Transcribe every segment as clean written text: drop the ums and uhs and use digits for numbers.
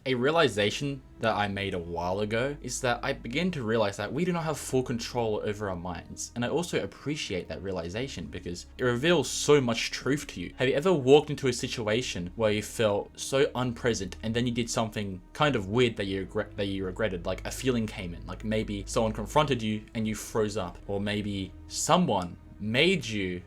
A realization that I made a while ago is that I began to realize that we do not have full control over our minds. And I also appreciate that realization because it reveals so much truth to you. Have you ever walked into a situation where you felt so unpresent and then you did something kind of weird that you regretted, like a feeling came in, like maybe someone confronted you and you froze up, or maybe someone made your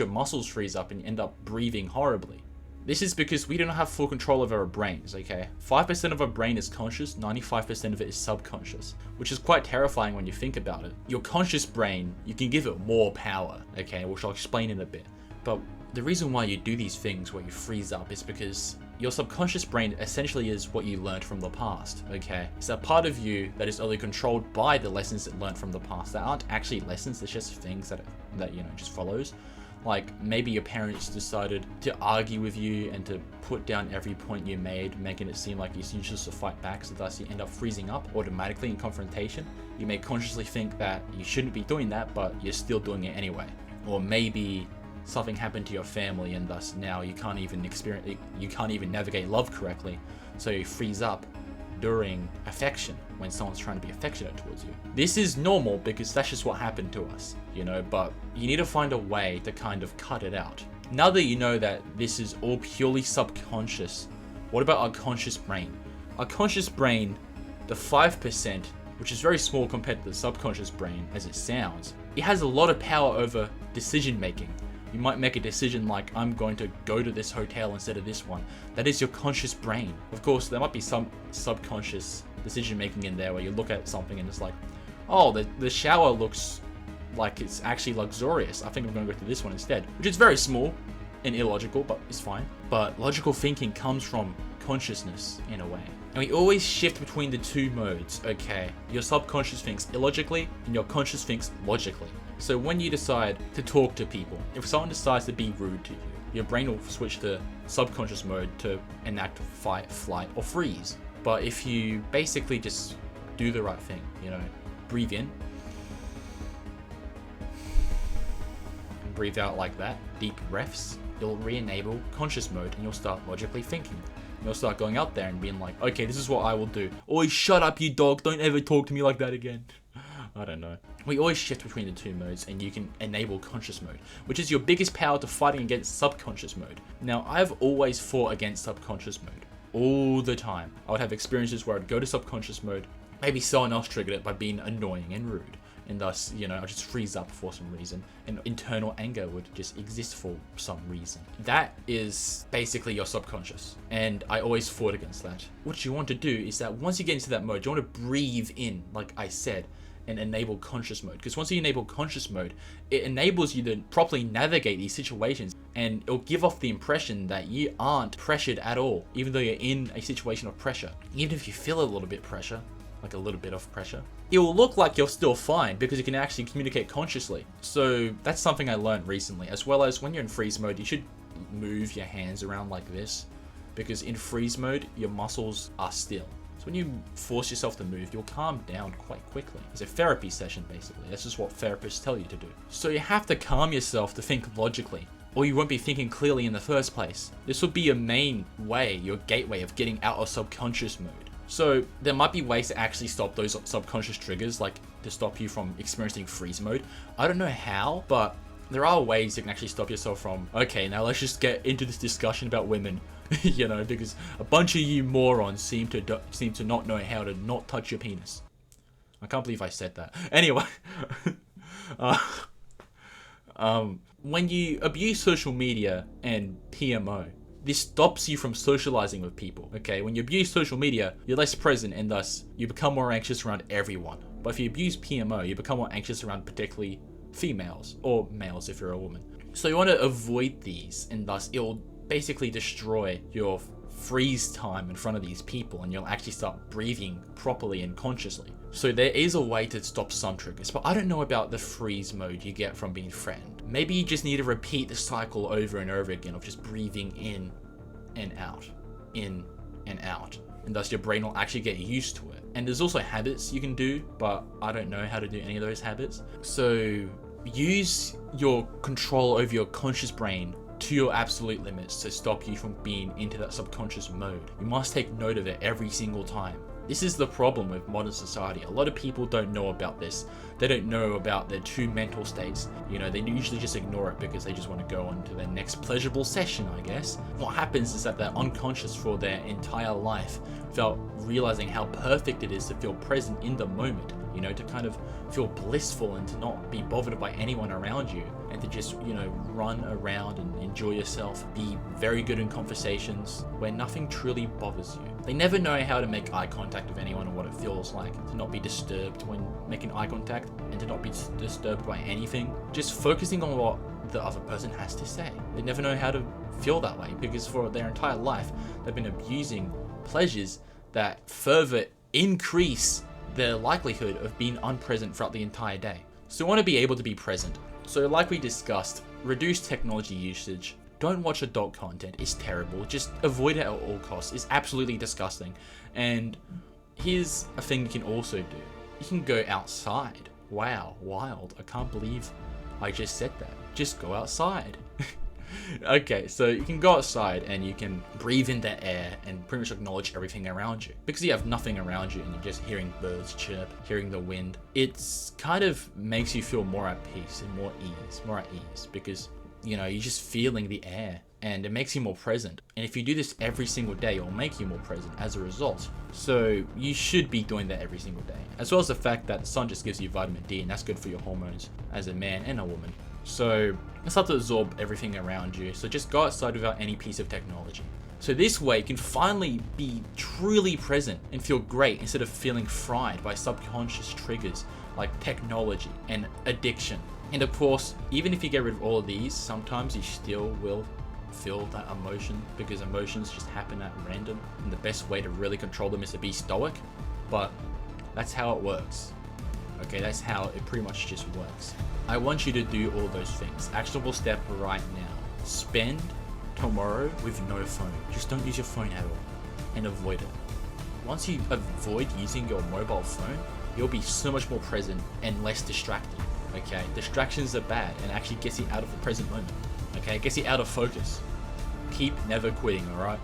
muscles freeze up and you end up breathing horribly. This is because we don't have full control over our brains, okay? 5% of our brain is conscious, 95% of it is subconscious, which is quite terrifying when you think about it. Your conscious brain, you can give it more power, okay, which I'll explain in a bit. But the reason why you do these things where you freeze up is because your subconscious brain essentially is what you learned from the past, okay? It's a part of you that is only controlled by the lessons it learned from the past. That aren't actually lessons, it's just things that just follows. Like maybe your parents decided to argue with you and to put down every point you made, making it seem like it's useless to fight back, so thus you end up freezing up automatically in confrontation. You may consciously think that you shouldn't be doing that, but you're still doing it anyway. Or maybe something happened to your family and thus now you can't even navigate love correctly, so you freeze up during affection when someone's trying to be affectionate towards you. This is normal because that's just what happened to us, but you need to find a way to kind of cut it out. Now that you know that this is all purely subconscious, what about our conscious brain? Our conscious brain, the 5%, which is very small compared to the subconscious brain as it sounds, it has a lot of power over decision making. You might make a decision like, I'm going to go to this hotel instead of this one. That is your conscious brain. Of course, there might be some subconscious decision making in there where you look at something and it's like, oh, the shower looks like it's actually luxurious. I think I'm going to go to this one instead, which is very small and illogical, but it's fine. But logical thinking comes from consciousness in a way. And we always shift between the two modes, okay? Your subconscious thinks illogically and your conscious thinks logically. So when you decide to talk to people, if someone decides to be rude to you, your brain will switch to subconscious mode to enact fight, flight, or freeze. But if you basically just do the right thing, breathe in, and breathe out like that, deep breaths, you'll re-enable conscious mode and you'll start logically thinking. You'll start going out there and being like, okay, this is what I will do. Always shut up, you dog. Don't ever talk to me like that again. I don't know. We always shift between the two modes and you can enable conscious mode, which is your biggest power to fighting against subconscious mode. Now, I've always fought against subconscious mode all the time. I would have experiences where I'd go to subconscious mode, maybe someone else triggered it by being annoying and rude. And thus, I'd just freeze up for some reason. And internal anger would just exist for some reason. That is basically your subconscious. And I always fought against that. What you want to do is that once you get into that mode, you want to breathe in, like I said, and enable conscious mode. Because once you enable conscious mode, it enables you to properly navigate these situations. And it'll give off the impression that you aren't pressured at all, even though you're in a situation of pressure. Even if you feel a little bit pressure, like a little bit of pressure, it will look like you're still fine because you can actually communicate consciously. So that's something I learned recently, as well as when you're in freeze mode, you should move your hands around like this, because in freeze mode, your muscles are still. So when you force yourself to move, you'll calm down quite quickly. It's a therapy session, basically. That's just what therapists tell you to do. So you have to calm yourself to think logically, or you won't be thinking clearly in the first place. This will be your main way, your gateway of getting out of subconscious mode. So there might be ways to actually stop those subconscious triggers, like to stop you from experiencing freeze mode. I don't know how, but there are ways you can actually stop yourself from, okay, now let's just get into this discussion about women, because a bunch of you morons seem to not know how to not touch your penis. I can't believe I said that. Anyway, when you abuse social media and PMO, this stops you from socializing with people, okay? When you abuse social media, you're less present and thus you become more anxious around everyone. But if you abuse PMO, you become more anxious around particularly females, or males if you're a woman. So you want to avoid these, and thus it'll basically destroy your freeze time in front of these people, and you'll actually start breathing properly and consciously. So there is a way to stop some triggers, but I don't know about the freeze mode you get from being threatened. Maybe you just need to repeat the cycle over and over again of just breathing in and out, in and out. And thus your brain will actually get used to it. And there's also habits you can do, but I don't know how to do any of those habits. So use your control over your conscious brain to your absolute limits to stop you from being into that subconscious mode. You must take note of it every single time. This is the problem with modern society. A lot of people don't know about this. They don't know about their two mental states. You know, they usually just ignore it because they just want to go on to their next pleasurable session, I guess. What happens is that they're unconscious for their entire life without realizing how perfect it is to feel present in the moment. You know, to kind of feel blissful and to not be bothered by anyone around you, and to just, you know, run around and enjoy yourself, be very good in conversations where nothing truly bothers you. They never know how to make eye contact with anyone and what it feels like to not be disturbed when making eye contact and to not be disturbed by anything. Just focusing on what the other person has to say. They never know how to feel that way because for their entire life, they've been abusing pleasures that further increase the likelihood of being unpresent throughout the entire day. So you want to be able to be present. So like we discussed, reduce technology usage. Don't watch adult content, it's terrible. Just avoid it at all costs. It's absolutely disgusting. And here's a thing you can also do. You can go outside. Wow, wild. I can't believe I just said that. Just go outside. Okay, so you can go outside and you can breathe in the air and pretty much acknowledge everything around you. Because you have nothing around you and you're just hearing birds chirp, hearing the wind, it's kind of makes you feel more at peace and more at ease because, you know, you're just feeling the air and it makes you more present. And if you do this every single day, it'll make you more present as a result. So you should be doing that every single day. As well as the fact that the sun just gives you vitamin D and that's good for your hormones as a man and a woman. So it's hard to absorb everything around you. So just go outside without any piece of technology. So this way you can finally be truly present and feel great instead of feeling fried by subconscious triggers like technology and addiction. And of course, even if you get rid of all of these, sometimes you still will feel that emotion because emotions just happen at random. And the best way to really control them is to be stoic. But that's how it works. Okay, that's how it pretty much just works. I want you to do all those things. Actionable step right now. Spend tomorrow with no phone. Just don't use your phone at all and avoid it. Once you avoid using your mobile phone, you'll be so much more present and less distracted. Okay, distractions are bad and actually gets you out of the present moment. Okay, it gets you out of focus. Keep never quitting, alright?